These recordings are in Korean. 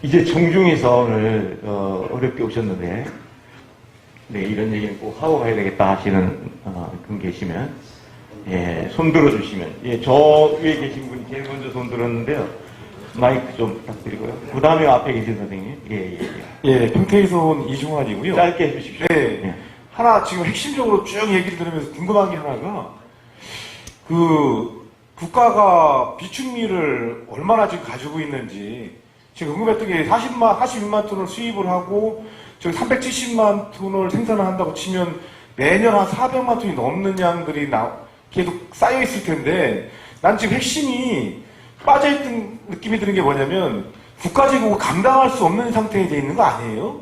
이제 정중에서 오늘 어렵게 오셨는데 네, 이런 얘기는 꼭 하고 가야 되겠다 하시는 분 계시면 예, 손 들어주시면 예, 저 위에 계신 분이 제일 먼저 손 들었는데요. 마이크 좀 부탁드리고요. 그 다음에 앞에 계신 선생님 예, 평택에서 온 이중환이고요. 짧게 해주십시오. 네, 예. 하나 지금 핵심적으로 쭉 얘기를 들으면서 궁금한 게 하나가 국가가 비축미를 얼마나 지금 가지고 있는지 지금 궁금했던 게 42만 톤을 수입을 하고 저기 370만 톤을 생산을 한다고 치면 매년 한 400만 톤이 넘는 양들이 계속 쌓여 있을 텐데 난 지금 핵심이 빠져있던 느낌이 드는 게 뭐냐면 국가 재고가 감당할 수 없는 상태에 돼 있는 거 아니에요?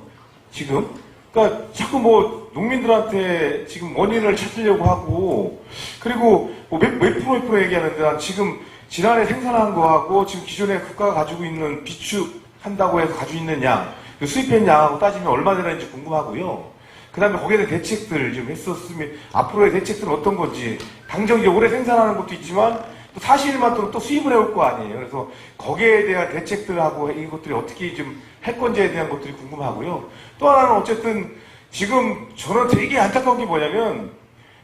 지금? 그러니까 자꾸 뭐 농민들한테 지금 원인을 찾으려고 하고 그리고 뭐 몇 프로 얘기하는데 난 지금 지난해 생산한 거하고 지금 기존에 국가가 가지고 있는 비축한다고 해서 가지고 있는 양, 수입한 양하고 따지면 얼마 되는지 궁금하고요. 그 다음에 거기에 대한 대책들을 좀 했었으면 앞으로의 대책들은 어떤 건지 당장 이제 올해 생산하는 것도 있지만 또 41만 톤은 또 수입을 해올 거 아니에요. 그래서 거기에 대한 대책들하고 이것들이 어떻게 좀 할 건지에 대한 것들이 궁금하고요. 또 하나는 어쨌든 지금 저는 되게 안타까운 게 뭐냐면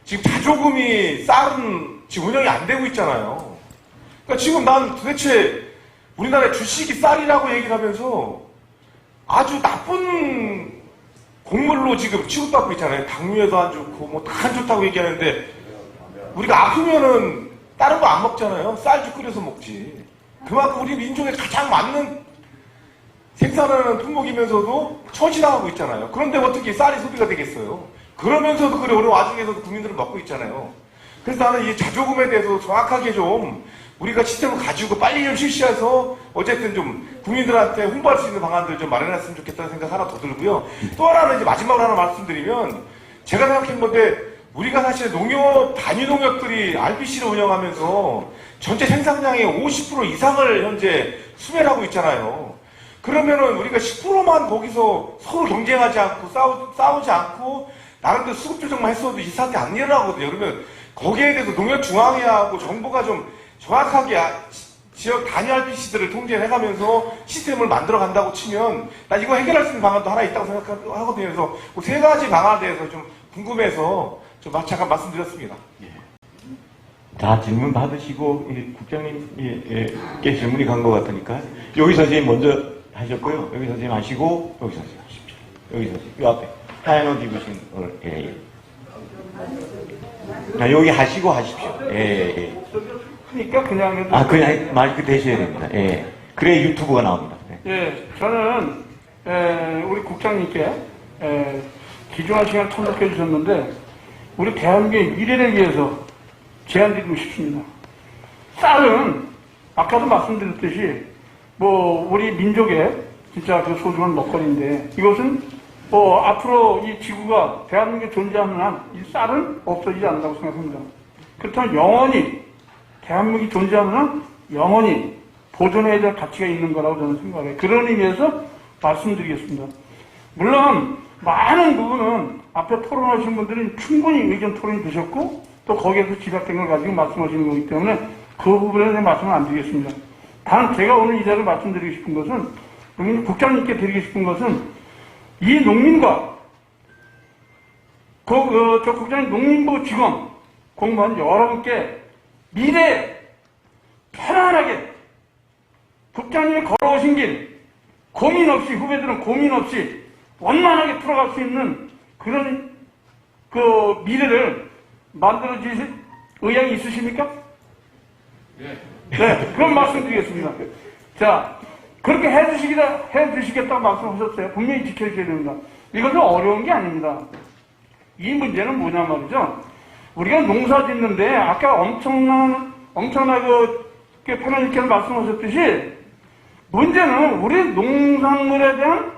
지금 다조금이 쌀은 지금 운영이 안 되고 있잖아요. 그러니까 지금 난 도대체 우리나라의 주식이 쌀이라고 얘기를 하면서 아주 나쁜 곡물로 지금 취급받고 있잖아요. 당뇨에도 안 좋고 뭐 다 안 좋다고 얘기하는데 우리가 아프면은 다른 거 안 먹잖아요. 쌀죽 끓여서 먹지. 그만큼 우리 민족에 가장 맞는 생산하는 품목이면서도 처지당하고 있잖아요. 그런데 어떻게 쌀이 소비가 되겠어요? 그러면서도 그래 어느 와중에서도 국민들은 먹고 있잖아요. 그래서 나는 이 자조금에 대해서 정확하게 좀 우리가 시스템을 가지고 빨리 좀 실시해서 어쨌든 좀 국민들한테 홍보할 수 있는 방안들을 좀 마련했으면 좋겠다는 생각 하나 더 들고요. 또 하나는 이제 마지막으로 하나 말씀드리면 제가 생각한 건데 우리가 사실 농협, 단위 농협들이 RBC를 운영하면서 전체 생산량의 50% 이상을 현재 수매를 하고 있잖아요. 그러면은 우리가 10%만 거기서 서로 경쟁하지 않고 싸우지 않고 나름대로 수급 조정만 했어도 이 사태 안 일어나거든요. 그러면 거기에 대해서 농협중앙회하고 정부가 좀 정확하게 지역 단위 RBC들을 통제해가면서 시스템을 만들어 간다고 치면 난 이거 해결할 수 있는 방안도 하나 있다고 생각하거든요. 그래서 그 세 가지 방안에 대해서 좀 궁금해서 좀 잠깐 말씀드렸습니다. 예. 다 질문 받으시고 국장님께 질문이 간 것 같으니까 여기 선생님 먼저 하셨고요. 여기 선생님 하시고 여기 선생님 하십시오. 여기 선생님 이 앞에 하얀 옷 입으신 예. 자, 여기 하시고 하십시오. 예. 그러니까 그냥 그냥 마이크 대셔야 됩니다. 예. 그래 유튜브가 나옵니다. 예, 저는 우리 국장님께 귀중한 시간 참석해 주셨는데 우리 대한민국의 미래를 위해서 제안드리고 싶습니다. 쌀은 아까도 말씀드렸듯이 뭐 우리 민족의 진짜 그 소중한 먹거리인데 이것은 앞으로 이 지구가 대한민국에 존재하는 한 이 쌀은 없어지지 않는다고 생각합니다. 그렇다면 영원히 대한민국이 존재하는 한 영원히 보존해야 될 가치가 있는 거라고 저는 생각해요. 그런 의미에서 말씀드리겠습니다. 물론 많은 부분은 앞에 토론하신 분들은 충분히 의견 토론이 되셨고 또 거기에서 집약된 걸 가지고 말씀하시는 거기 때문에 그 부분에 대해 말씀을 안 드리겠습니다. 단 제가 오늘 이 자리를 말씀드리고 싶은 것은, 국장님께 드리고 싶은 것은, 이 농민과 저 국장님 농민부 직원 공무원 여러분께 미래에 편안하게 국장님이 걸어오신 길 고민 없이, 후배들은 고민 없이 원만하게 풀어갈 수 있는 그런 그 미래를 만들어 주실 의향이 있으십니까? 네, 그런 말씀 드리겠습니다. 자, 그렇게 해주시겠다고 말씀하셨어요. 분명히 지켜주셔야 됩니다. 이것은 어려운 게 아닙니다. 이 문제는 뭐냐 말이죠. 우리가 농사 짓는데 아까 엄청나게 패널님께서 말씀하셨듯이 문제는 우리 농산물에 대한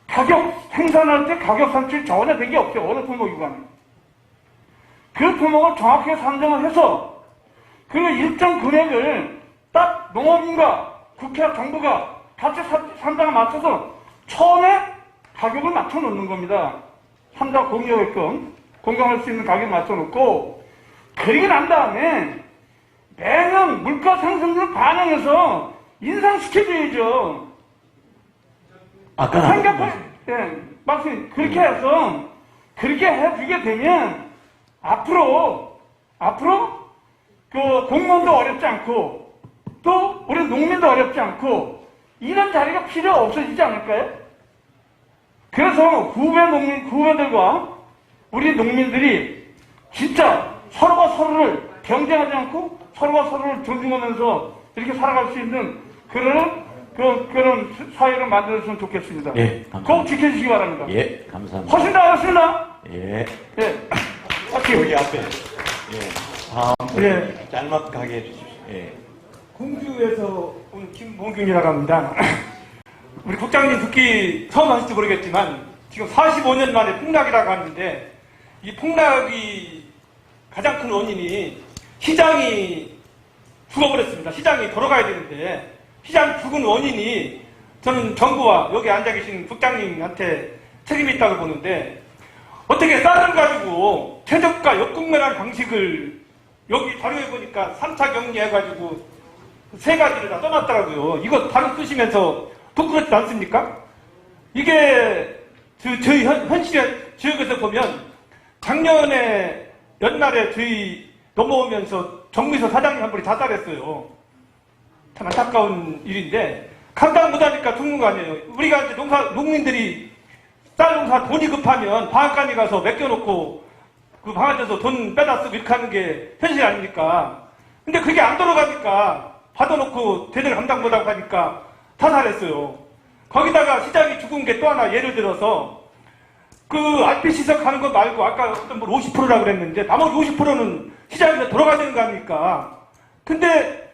가격, 생산할 때 가격 산출이 전혀 된 게 없어요. 어느 품목이건. 그 품목을 정확하게 산정을 해서 그 일정 금액을 딱 농업인과 국회와 정부가 같이 산정을 맞춰서 처음에 가격을 맞춰 놓는 겁니다. 삼자 공유게끔 공감할 수 있는 가격을 맞춰 놓고, 그리고 난 다음에 매년 물가 상승률을 반영해서 인상시켜줘야죠. 아까 말씀 그렇게 해서 그렇게 해주게 되면 앞으로 그 공무원도 어렵지 않고 또 우리 농민도 어렵지 않고 이런 자리가 필요 없어지지 않을까요? 그래서 후배들과 우리 농민들이 진짜 서로가 서로를 경쟁하지 않고 서로가 서로를 존중하면서 이렇게 살아갈 수 있는 그런 사회를 만들었으면 좋겠습니다. 예, 감사합니다. 꼭 지켜주시기 바랍니다. 예, 감사합니다. 훨씬 더 어렵습니다. 예. 예. 여기 앞에. 예. 다음. 예. 짤막하게 해주십시오. 예. 공주에서 온 김봉균이라고 합니다. 우리 국장님 듣기 처음 하실지 모르겠지만 지금 45년 만에 폭락이라고 하는데 이 폭락이 가장 큰 원인이 시장이 죽어버렸습니다. 시장이 돌아가야 되는데 시장 죽은 원인이 저는 정부와 여기 앉아 계신 국장님한테 책임이 있다고 보는데, 어떻게 쌀을 가지고 최저가 역국매라는 방식을 여기 자료에 보니까 3차 격리해가지고 세 가지를 다 써놨더라고요. 이거 다루 쓰시면서 부끄럽지 않습니까? 이게 저희 현실의 지역에서 보면 작년에 연말에 저희 넘어오면서 정미소 사장님 한 분이 자살했어요. 참 안타까운 일인데 감당 못하니까 죽는 거 아니에요. 우리가 이제 농민들이 쌀 농사 돈이 급하면 방앗간에 가서 맡겨놓고 그 방앗에서 돈 빼다 쓰고 이렇게 하는 게 현실 아닙니까? 근데 그게 안 돌아가니까 받아놓고 제대로 감당 못하고 하니까 자살했어요. 거기다가 시장이 죽은 게 또 하나 예를 들어서 그 RPC석 하는 거 말고 아까 어떤 분 50%라고 그랬는데 나머지 50%는 시장에서 돌아가야 되는 거 아닙니까? 근데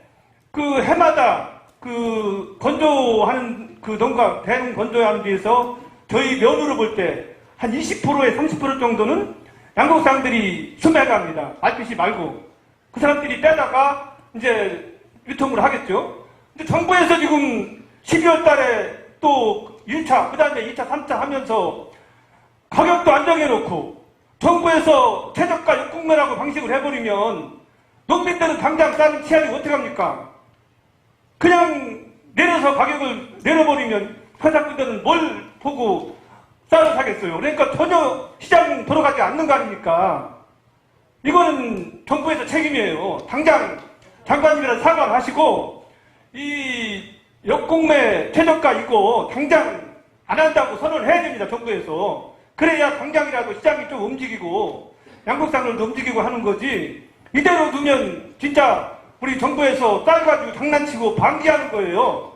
그 해마다 그 건조하는 그 농가 대농 건조하는 데에서 저희 면으로 볼 때 한 20%에 30% 정도는 양곡상들이 수매합니다. RPC 말고 그 사람들이 빼다가 이제 유통을 하겠죠. 근데 정부에서 지금 12월 달에 또 1차, 그 다음에 2차, 3차 하면서 가격도 안정해놓고 정부에서 최저가 역국매라고 방식을 해버리면 농민들은 당장 쌀을 취하지 어떡합니까? 그냥 내려서 가격을 내려버리면 회사분들은 뭘 보고 쌀을 사겠어요. 그러니까 전혀 시장 돌아가지 않는 거 아닙니까? 이거는 정부에서 책임이에요. 당장 장관님이랑 사과하시고 이 역공매 최저가 이거 당장 안 한다고 선언을 해야 됩니다. 정부에서. 그래야 당장이라도 시장이 좀 움직이고 양곡산을도 움직이고 하는 거지, 이대로 두면 진짜 우리 정부에서 쌀 가지고 장난치고 방기하는 거예요.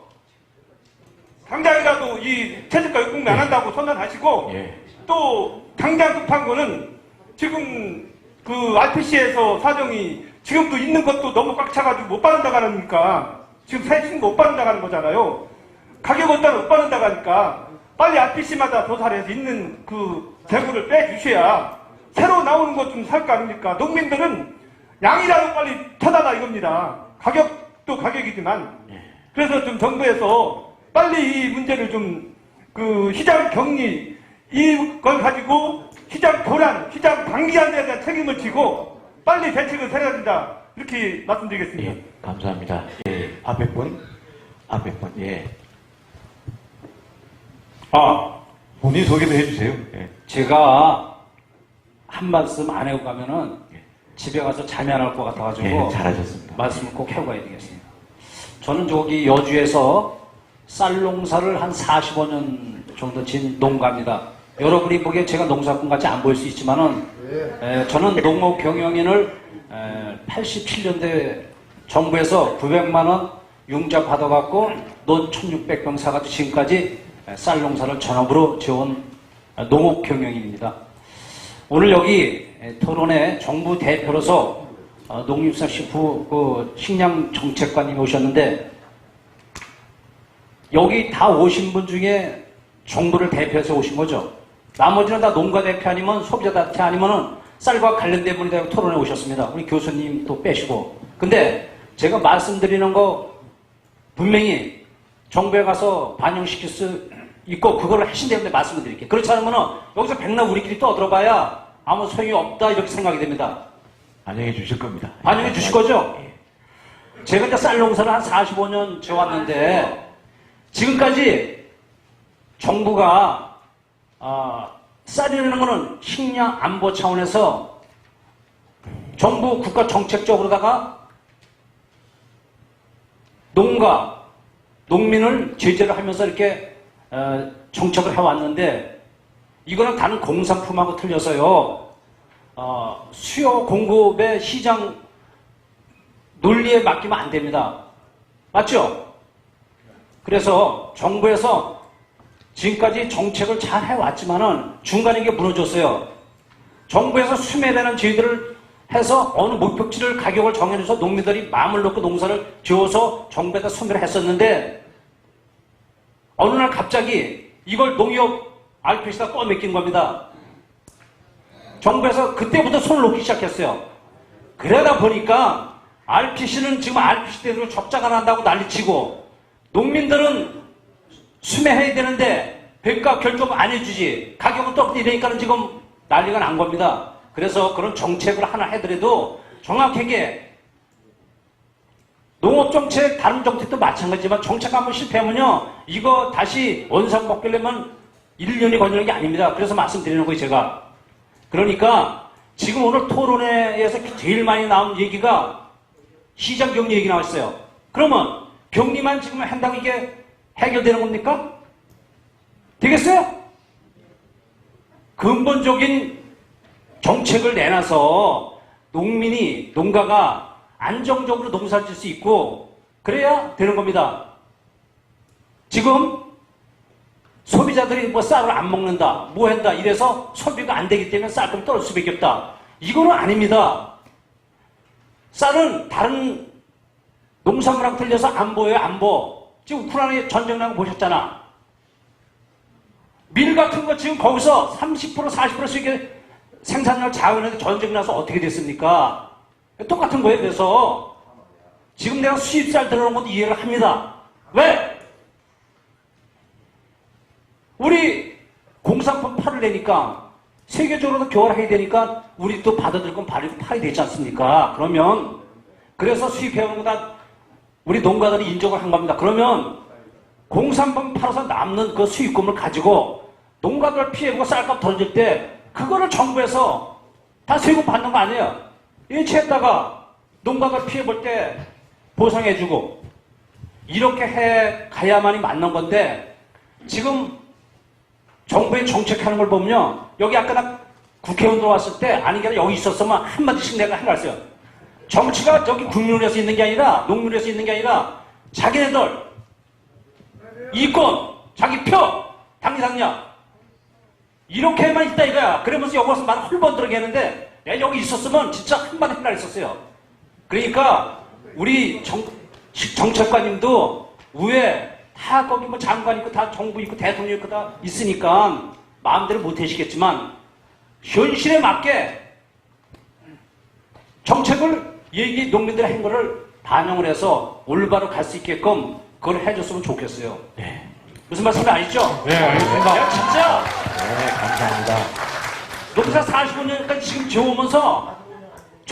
당장이라도 이 최저가 역공매 안 한다고 선언하시고, 예. 또 당장 급한 거는 지금 그 RPC에서 사정이 지금도 있는 것도 너무 꽉 차가지고 못 받는다고 하니까 지금 사신 거 못 받는다고 하는 거잖아요. 가격 없다면 못 받는다고 하니까 빨리 RPC마다 조사를 해서 있는 그 재고를 빼주셔야 새로 나오는 것 좀 살 거 아닙니까? 농민들은 양이라도 빨리 터달라 이겁니다. 가격도 가격이지만. 그래서 좀 정부에서 빨리 이 문제를 좀 그 시장 격리 이걸 가지고 시장 교란, 시장 방기하는 데 대한 책임을 지고 빨리 대책을 세워야 된다. 이렇게 말씀드리겠습니다. 예, 감사합니다. 예, 앞에 분, 예. 본인 소개도 해주세요. 예. 제가 한 말씀 안 하고 가면은 집에 가서 잠이 안 올 것 같아가지고 예, 잘하셨습니다. 말씀을 꼭 하고 가야 되겠습니다. 저는 저기 여주에서 쌀 농사를 한 45년 정도 진 농가입니다. 여러분이 보기에 제가 농사꾼 같이 안 보일 수 있지만은 저는 농업 경영인을 87년대 정부에서 900만 원 융자 받아갖고 논 1600평 사가지고 지금까지 쌀 농사를 전업으로 지어온 농업 경영인입니다. 오늘 여기 토론에 정부 대표로서 농림수산식품 식량정책관님이 오셨는데 여기 다 오신 분 중에 정부를 대표해서 오신 거죠. 나머지는 다 농가 대표 아니면 소비자 대표 아니면은 쌀과 관련된 분이 되고 토론에 오셨습니다. 우리 교수님 또 빼시고. 근데 제가 말씀드리는 거 분명히 정부에 가서 반영시킬 수 있고 그걸 하신 때문에 말씀을 드릴게요. 그렇지 않으면은 여기서 백날 우리끼리 떠들어봐야 아무 소용이 없다 이렇게 생각이 됩니다. 반영해 주실 겁니다. 반영해 주실 거죠? 제가 이제 쌀 농사를 한 45년 지어왔는데 지금까지 정부가 쌀이라는 거는 식량 안보 차원에서 정부 국가 정책적으로다가 농가, 농민을 제재를 하면서 이렇게 정책을 해왔는데 이거는 다른 공산품하고 틀려서요. 수요 공급의 시장 논리에 맡기면 안 됩니다. 맞죠? 그래서 정부에서 지금까지 정책을 잘 해왔지만은 중간에 이게 무너졌어요. 정부에서 수매되는 제도를 해서 어느 목표치를 가격을 정해줘서 농민들이 마음을 놓고 농사를 지어서 정부에다 수매를 했었는데 어느 날 갑자기 이걸 농협 RPC에다 꺼매낀 겁니다. 정부에서 그때부터 손을 놓기 시작했어요. 그러다 보니까 RPC는 지금 RPC대로 적자가 난다고 난리치고 농민들은 수매해야 되는데 배가 결정 안 해주지. 가격은 또 이러니까는 지금 난리가 난 겁니다. 그래서 그런 정책을 하나 해더라도 정확하게 농업정책, 다른 정책도 마찬가지지만 정책 한번 실패하면요. 이거 다시 원상 복귀려면 1년이 걸리는 게 아닙니다. 그래서 말씀드리는 거예요, 제가. 그러니까 지금 오늘 토론회에서 제일 많이 나온 얘기가 시장 격리 얘기 나왔어요. 그러면 격리만 지금 한다고 이게 해결되는 겁니까? 되겠어요? 근본적인 정책을 내놔서 농민이, 농가가 안정적으로 농사를 질 수 있고 그래야 되는 겁니다. 지금 소비자들이 뭐 쌀을 안 먹는다, 뭐 한다 이래서 소비가 안 되기 때문에 쌀값이 떨어질 수밖에 없다. 이거는 아닙니다. 쌀은 다른 농산물하고 틀려서 안 보여요, 안 보. 지금 우크라이나에 전쟁 나고 보셨잖아. 밀 같은 거 지금 거기서 30% 40%씩 생산량을 자원해서 전쟁 나서 어떻게 됐습니까? 똑같은 거예요. 그래서 지금 내가 수입쌀 들어오는 것도 이해를 합니다. 왜? 우리 공산품 팔을 내니까 세계적으로도 교환해야 되니까 우리 또 받아들일 건 팔이 되지 않습니까? 그러면 그래서 수입해오는 거 다 우리 농가들이 인정을 한 겁니다. 그러면 공산품 팔아서 남는 그 수익금을 가지고 농가들 피해보고 쌀값 던질 때 그거를 정부에서 다 세금 받는 거 아니에요? 일치했다가 농가가 피해볼 때 보상해주고 이렇게 해 가야만이 맞는 건데 지금 정부의 정책하는 걸 보면요. 여기 아까 나 국회의원 들어왔을 때 아닌 게 아니라 여기 있었으면 한마디씩 내가 해놨어요. 정치가 저기 국민을 위해서 있는 게 아니라 농민을 위해서 있는 게 아니라 자기네들 이권, 자기 표, 당리당략 이렇게만 있다 이거야. 그러면서 여기서 말 홀번 들어게 했는데 내가 여기 있었으면 진짜 한마디 할 날 있었어요. 그러니까 우리 정책관님도 위에 다 거기 뭐 장관 있고 다 정부 있고 대통령 있고 다 있으니까 마음대로 못 하시겠지만 현실에 맞게 정책을 얘기 농민들의 행보를 반영을 해서 올바로 갈 수 있게끔 그걸 해줬으면 좋겠어요. 네. 무슨 말씀인지 아시죠? 네, 알겠습니다. 내가 진짜 네, 감사합니다. 농사 45년까지 지금 지어오면서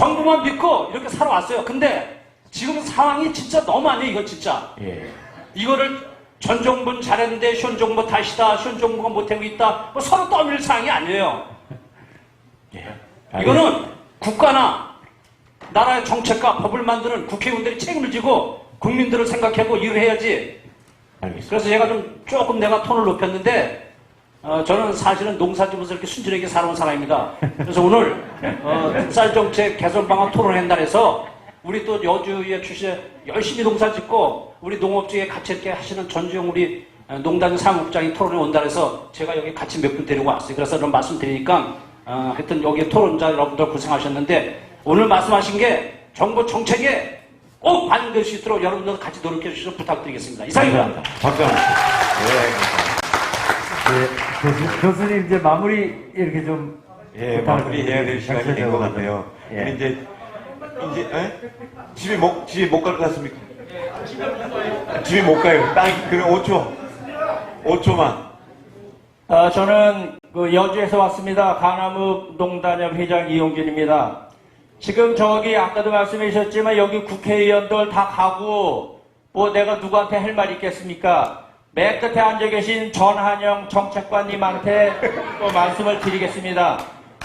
정부만 믿고 이렇게 살아왔어요. 근데 지금 상황이 진짜 너무 아니에요, 이거 진짜. 예. 이거를 전 정부는 잘했는데 현 정부 탓이다, 현 정부가 못하고 있다, 뭐 서로 떠밀 상황이 아니에요. 예. 이거는 국가나 나라의 정책과 법을 만드는 국회의원들이 책임을 지고 국민들을 생각하고 일을 해야지. 알겠습니다. 그래서 제가 조금 내가 톤을 높였는데 저는 사실은 농사지면서 이렇게 순진하게 살아온 사람입니다. 그래서 오늘 쌀정책 개선 방안 토론회날에서 우리 또 여주에 출신 열심히 농사 짓고 우리 농업주에 같이 이렇게 하시는 전주영 우리 농단 사무국장이 토론에 온다 해서 제가 여기 같이 몇 분 데리고 왔어요. 그래서 그런 말씀드리니까 하여튼 여기 토론자 여러분들 고생하셨는데 오늘 말씀하신 게 정부 정책에 꼭 반영될 수 있도록 여러분들 같이 노력해 주시도록 부탁드리겠습니다. 이상입니다. 감사합니다. 박수 한번 주세요. 네, 교수님 이제 마무리 이렇게 좀 예, 마무리해야 될 시간이 된 것 같아요. 예. 우리 이제 집에 못 갈 것 같습니까? 집에 못 가요. 딱 그럼 5초만. 저는 그 여주에서 왔습니다. 강남읍 농단협 회장 이용균입니다. 지금 저기 아까도 말씀해 주셨지만 여기 국회의원들 다 가고 뭐 내가 누구한테 할 말 있겠습니까? 맨 끝에 앉아 계신 전한영 정책관님한테 또 말씀을 드리겠습니다.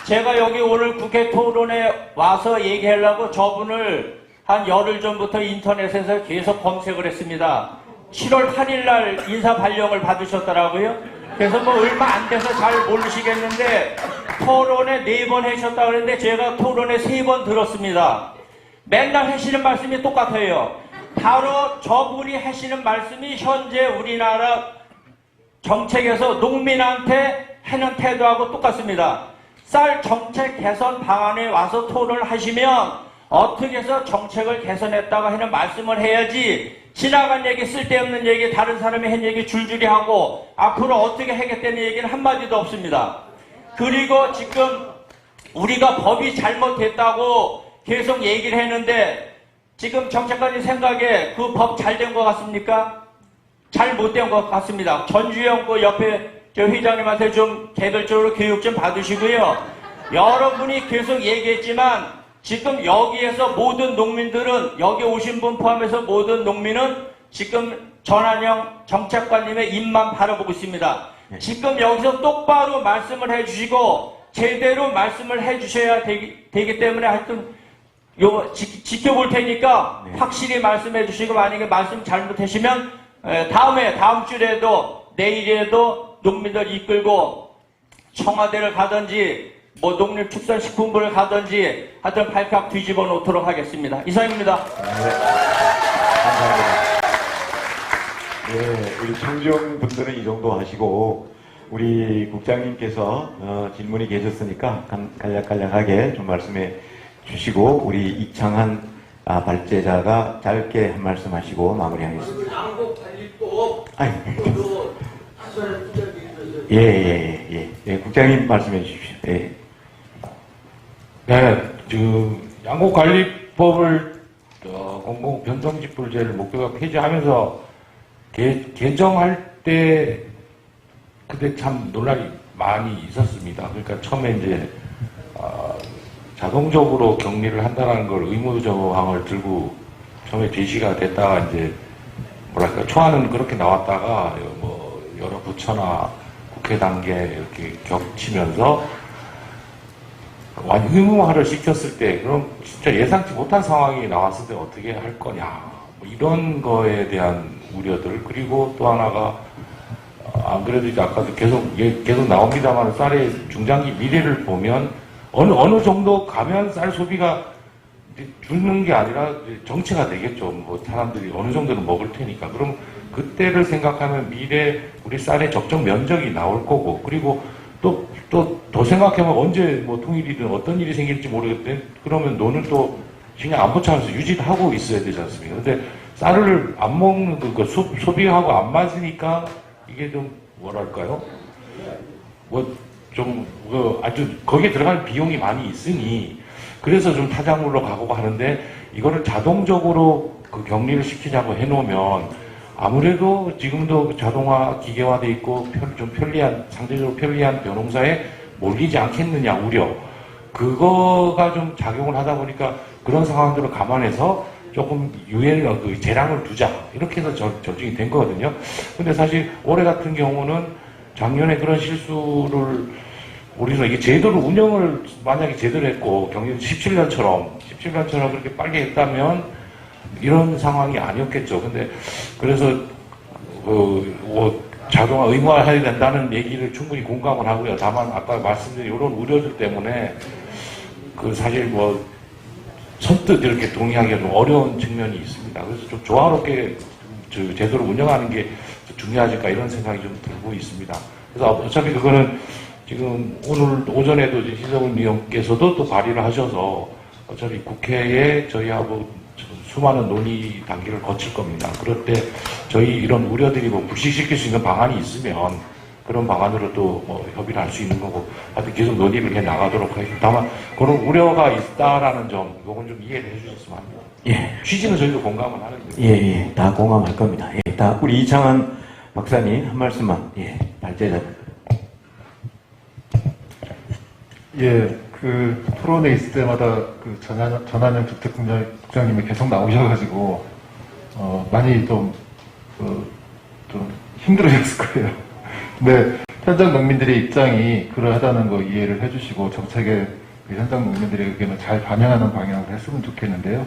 제가 여기 오늘 국회 토론에 와서 얘기하려고 저분을 한 열흘 전부터 인터넷에서 계속 검색을 했습니다. 7월 8일 날 인사 발령을 받으셨더라고요. 그래서 뭐 얼마 안 돼서 잘 모르시겠는데 토론에 4번 하셨다고 그랬는데 제가 토론에 3번 들었습니다. 맨날 하시는 말씀이 똑같아요. 바로 저분이 하시는 말씀이 현재 우리나라 정책에서 농민한테 하는 태도하고 똑같습니다. 쌀 정책 개선 방안에 와서 토론을 하시면 어떻게 해서 정책을 개선했다고 하는 말씀을 해야지 지나간 얘기 쓸데없는 얘기 다른 사람이 한 얘기 줄줄이 하고 앞으로 어떻게 하겠다는 얘기는 한마디도 없습니다. 그리고 지금 우리가 법이 잘못됐다고 계속 얘기를 했는데 지금 정책관님 생각에 그 법 잘 된 것 같습니까? 잘 못된 것 같습니다. 전주영 그 옆에 저 회장님한테 좀 개별적으로 교육 좀 받으시고요. 여러분이 계속 얘기했지만 지금 여기에서 모든 농민들은 여기 오신 분 포함해서 모든 농민은 지금 전한영 정책관님의 입만 바라보고 있습니다. 지금 여기서 똑바로 말씀을 해주시고 제대로 말씀을 해주셔야 되기 때문에 하여튼 요거 지켜볼 테니까 확실히 말씀해 주시고 만약에 말씀 잘못하시면 다음 주에도 내일에도 농민들 이끌고 청와대를 가든지 뭐 농림축산식품부를 가든지 하여튼 발칵 뒤집어 놓도록 하겠습니다. 이상입니다. 감사합니다. 예, 우리 청중 분들은 이 정도 하시고 우리 국장님께서 질문이 계셨으니까 간략간략하게 좀 말씀해 주시고 우리 이창한 발제자가 짧게 한 말씀 하시고 마무리하겠습니다. 양곡관리법 예, 국장님 말씀해 주십시오. 예. 네, 양곡관리법을 공공변동직불제를 목표가 폐지하면서 개정할 때 그때 참 논란이 많이 있었습니다. 그러니까 처음에 이제 자동적으로 격리를 한다는 걸 의무조항을 들고 처음에 제시가 됐다가 이제 뭐랄까 초안은 그렇게 나왔다가 뭐 여러 부처나 국회 단계 이렇게 겹치면서 의무화를 시켰을 때 그럼 진짜 예상치 못한 상황이 나왔을 때 어떻게 할 거냐 뭐 이런 거에 대한 우려들 그리고 또 하나가 안 그래도 이제 아까도 계속 나옵니다만 쌀의 중장기 미래를 보면 어느 정도 가면 쌀 소비가 줄는 게 아니라 정체가 되겠죠. 뭐 사람들이 어느 정도는 먹을 테니까. 그럼 그때를 생각하면 미래 우리 쌀의 적정 면적이 나올 거고 그리고 또 더 생각해보면 언제 뭐 통일이든 어떤 일이 생길지 모르겠는데 그러면 노는 또 그냥 안보차면서 유지를 하고 있어야 되지 않습니까? 근데 쌀을 안 먹는 그 소비하고 안 맞으니까 이게 좀 뭐랄까요? 아주 거기에 들어갈 비용이 많이 있으니 그래서 좀 타작물로 가고 하는데 이거를 자동적으로 그 격리를 시키자고 해놓으면 아무래도 지금도 자동화 기계화돼 있고 좀 상대적으로 편리한 벼농사에 몰리지 않겠느냐 우려 그거가 좀 작용을 하다 보니까 그런 상황들을 감안해서 조금 유예를, 그 재량을 두자. 이렇게 해서 결정이 된 거거든요. 근데 사실 올해 같은 경우는 작년에 그런 실수를 우리는 이게 제대로 운영을 만약에 제대로 했고 경영 17년처럼 그렇게 빨리 했다면 이런 상황이 아니었겠죠. 근데 그래서 자동화 의무화해야 된다는 얘기를 충분히 공감을 하고요. 다만 아까 말씀드린 이런 우려들 때문에 그 사실 뭐 선뜻 이렇게 동의하기가 좀 어려운 측면이 있습니다. 그래서 좀 조화롭게 제대로 운영하는 게 중요하지 않을까 이런 생각이 좀 들고 있습니다. 그래서 어차피 그거는 지금 오늘 오전에도 희석은 의원께서도 또 발의를 하셔서 어차피 국회에 저희하고 수많은 논의 단계를 거칠 겁니다. 그럴 때 저희 이런 우려들이 뭐 불식시킬 수 있는 방안이 있으면 그런 방안으로 또 뭐 협의를 할 수 있는 거고 하여튼 계속 논의를 해 나가도록 하겠습니다. 다만 그런 우려가 있다라는 점 이건 좀 이해를 해 주셨으면 합니다. 예. 취지는 저희도 공감을 하는데. 예, 다 공감할 겁니다. 예, 다 우리 이창한 박사님 한 말씀만 발제자. 예, 그 토론회 있을 때마다 그 전한영 주택국장님이 계속 나오셔가지고 많이 좀 힘들으셨을 거예요. 근데 현장 농민들의 입장이 그러하다는 거 이해를 해주시고 정책에 그 현장 농민들의 의견을 잘 반영하는 방향으로 했으면 좋겠는데요.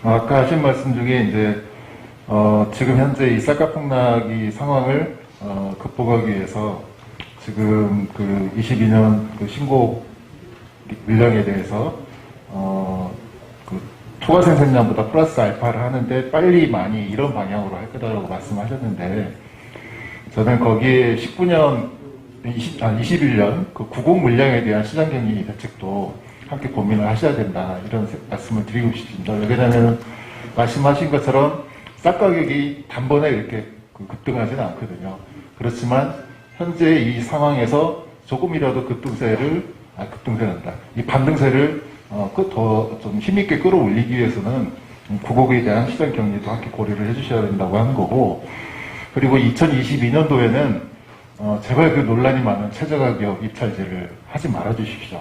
아까 하신 말씀 중에 이제 지금 현재 이 쌀가폭락이 상황을 극복하기 위해서 지금 그 22년 그 신고 물량에 대해서 그 초과 생산량보다 플러스 알파를 하는데 빨리 많이 이런 방향으로 할 거다라고 말씀하셨는데 저는 거기에 21년 그 구공 물량에 대한 시장 경기 대책도 함께 고민을 하셔야 된다 이런 말씀을 드리고 싶습니다. 왜냐하면 말씀하신 것처럼 쌀 가격이 단번에 이렇게 급등하지는 않거든요. 그렇지만 현재 이 상황에서 조금이라도 급등세란다. 이 반등세를 더 좀 힘있게 끌어올리기 위해서는 구곡에 대한 시장 경리도 함께 고려를 해주셔야 된다고 하는 거고, 그리고 2022년도에는 제발 그 논란이 많은 최저가격 입찰제를 하지 말아 주십시오.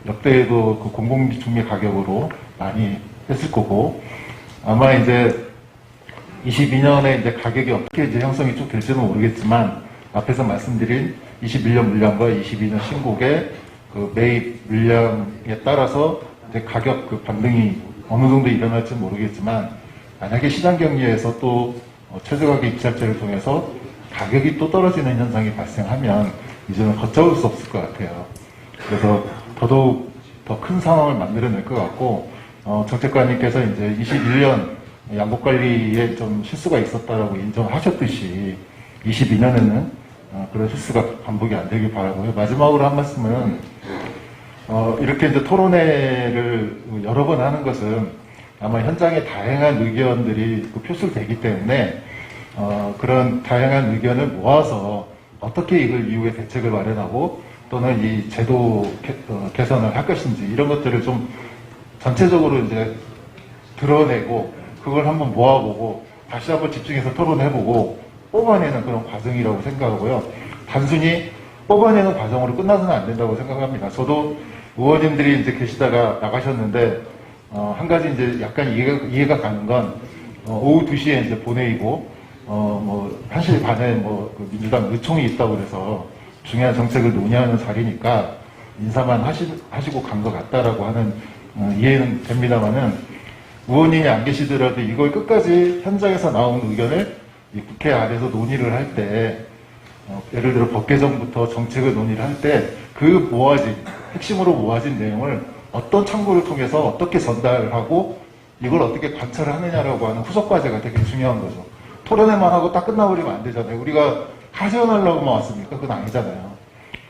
역대에도 그 공공중매 가격으로 많이 했을 거고, 아마 이제 22년에 이제 가격이 어떻게 이제 형성이 쭉 될지는 모르겠지만, 앞에서 말씀드린 21년 물량과 22년 신곡의 그 매입 물량에 따라서 이제 가격 그 반등이 어느 정도 일어날지는 모르겠지만, 만약에 시장 경기에서 또 최저가격 입찰제를 통해서 가격이 또 떨어지는 현상이 발생하면 이제는 걷잡을 수 없을 것 같아요. 그래서 더더욱 더 큰 상황을 만들어낼 것 같고, 정책관님께서 이제 21년 양곡관리에 좀 실수가 있었다라고 인정하셨듯이 22년에는 그런 실수가 반복이 안 되길 바라고요. 마지막으로 한 말씀은 이렇게 이제 토론회를 여러 번 하는 것은 아마 현장에 다양한 의견들이 표출되기 때문에 그런 다양한 의견을 모아서 어떻게 이걸 이후에 대책을 마련하고 또는 이 제도 개선을 할 것인지 이런 것들을 좀 전체적으로 이제 드러내고 그걸 한번 모아보고 다시 한번 집중해서 토론해보고 뽑아내는 그런 과정이라고 생각하고요. 단순히 뽑아내는 과정으로 끝나서는 안 된다고 생각합니다. 저도 의원님들이 이제 계시다가 나가셨는데 한 가지 이제 약간 이해가 가는 건 오후 2시에 이제 본회의고 뭐 1시 반에 그 민주당 의총이 있다고 그래서 중요한 정책을 논의하는 자리니까 인사만 하시고 간 것 같다라고 하는 이해는 됩니다만은 의원님이 안 계시더라도 이걸 끝까지 현장에서 나온 의견을 이 국회 안에서 논의를 할 때 예를 들어 법 개정부터 정책을 논의를 할 때 그 핵심으로 모아진 내용을 어떤 참고를 통해서 어떻게 전달을 하고 이걸 어떻게 관찰하느냐라고 하는 후속 과제가 되게 중요한 거죠. 토론회만 하고 딱 끝나버리면 안 되잖아요. 우리가 하소연하려고만 왔습니까? 그건 아니잖아요.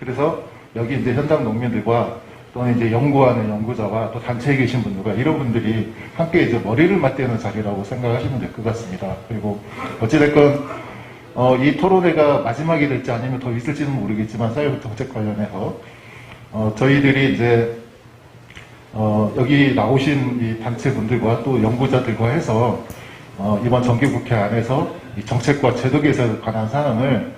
그래서 여기 이제 현장 농민들과 또는 이제 연구하는 연구자와 또 단체에 계신 분들과 이런 분들이 함께 이제 머리를 맞대는 자리라고 생각하시면 될 것 같습니다. 그리고 어찌됐건 이 토론회가 마지막이 될지 아니면 더 있을지는 모르겠지만 쌀 정책 관련해서 저희들이 이제 여기 나오신 이 단체분들과 또 연구자들과 해서 이번 정기국회 안에서 이 정책과 제도 개선에 관한 사항을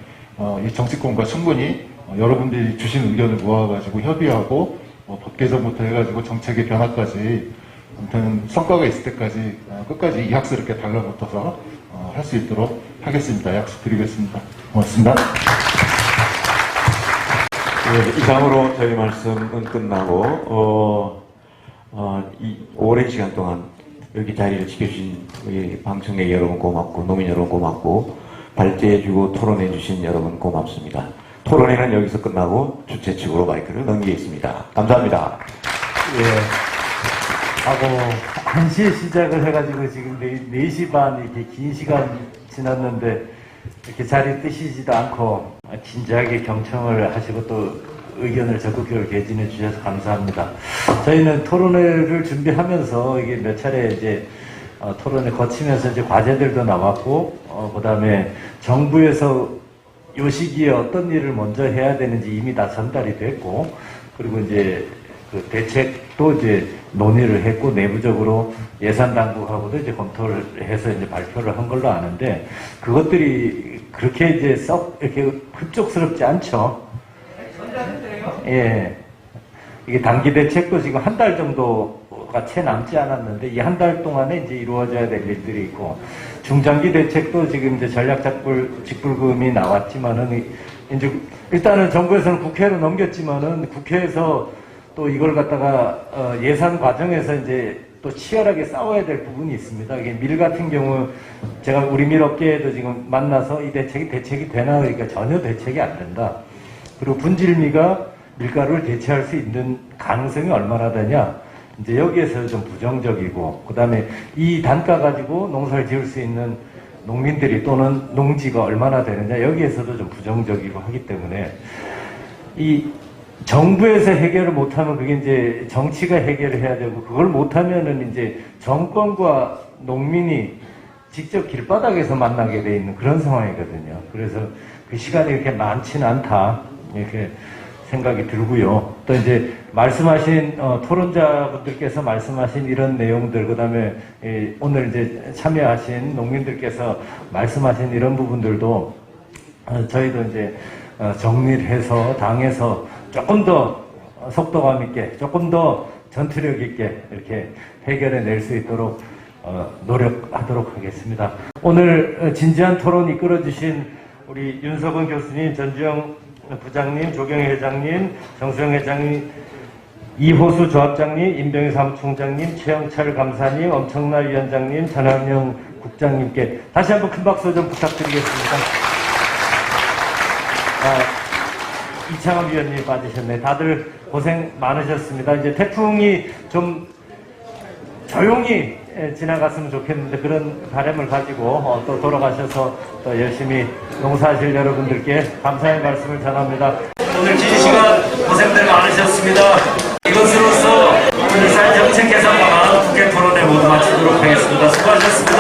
이 정치권과 충분히 여러분들이 주신 의견을 모아가지고 협의하고 뭐 법 개정부터 해가지고 정책의 변화까지 아무튼 성과가 있을 때까지 끝까지 이학스럽게 달라붙어서 할 수 있도록 하겠습니다. 약속드리겠습니다. 고맙습니다. 예, 이상으로 저희 말씀은 끝나고 이 오랜 시간 동안 여기 자리를 지켜주신 우리 방청객 여러분 고맙고 노민 여러분 고맙고 발제해주고 토론해주신 여러분 고맙습니다. 토론회는 여기서 끝나고 주최 측으로 마이크를 넘기겠습니다. 감사합니다. 예, 하고 1시에 시작을 해가지고 지금 4시 반 이렇게 긴 시간 지났는데 이렇게 자리 뜨시지도 않고 진지하게 경청을 하시고 또 의견을 적극적으로 개진해 주셔서 감사합니다. 저희는 토론회를 준비하면서 이게 몇 차례 이제 토론회 거치면서 이제 과제들도 나왔고 그 다음에 정부에서 요 시기에 어떤 일을 먼저 해야 되는지 이미 다 전달이 됐고 그리고 이제 그 대책도 이제 논의를 했고 내부적으로 예산 당국하고도 이제 검토를 해서 이제 발표를 한 걸로 아는데 그것들이 그렇게 이제 썩 이렇게 흡족스럽지 않죠. 예. 이게 단기 대책도 지금 한 달 정도가 채 남지 않았는데 이 한 달 동안에 이제 이루어져야 될 일들이 있고 중장기 대책도 지금 이제 직불금이 나왔지만은 이제 일단은 정부에서는 국회로 넘겼지만은 국회에서 또 이걸 갖다가 예산 과정에서 이제 또 치열하게 싸워야 될 부분이 있습니다. 이게 밀 같은 경우 제가 우리 밀업계에도 지금 만나서 이 대책이 되나 그러니까 전혀 대책이 안 된다. 그리고 분질미가 밀가루를 대체할 수 있는 가능성이 얼마나 되냐. 이제 여기에서 좀 부정적이고 그다음에 이 단가 가지고 농사를 지을 수 있는 농민들이 또는 농지가 얼마나 되느냐 여기에서도 좀 부정적이고 하기 때문에 이 정부에서 해결을 못하면 그게 이제 정치가 해결을 해야 되고 그걸 못하면은 이제 정권과 농민이 직접 길바닥에서 만나게 돼 있는 그런 상황이거든요. 그래서 그 시간이 이렇게 많지는 않다 이렇게 생각이 들고요. 또 이제 말씀하신 토론자분들께서 말씀하신 이런 내용들 그다음에 오늘 이제 참여하신 농민들께서 말씀하신 이런 부분들도 저희도 이제 정리를 해서 당에서 조금 더 속도감 있게 조금 더 전투력 있게 이렇게 해결해 낼 수 있도록 노력하도록 하겠습니다. 오늘 진지한 토론 이끌어 주신 우리 윤석원 교수님, 전주영 부장님, 조경희 회장님, 정수영 회장님, 이호수 조합장님, 임병희 사무총장님, 최영철 감사님, 엄청나 위원장님, 전한영 국장님께 다시 한번 큰 박수 좀 부탁드리겠습니다. 이창원 위원님이 빠지셨네. 다들 고생 많으셨습니다. 이제 태풍이 좀 조용히 지나갔으면 좋겠는데 그런 바람을 가지고 또 돌아가셔서 또 열심히 농사하실 여러분들께 감사의 말씀을 전합니다. 오늘 긴 시간 고생들 많으셨습니다. 이것으로서 오늘 쌀 정책 개선 방안 국회 토론회 모두 마치도록 하겠습니다. 수고하셨습니다.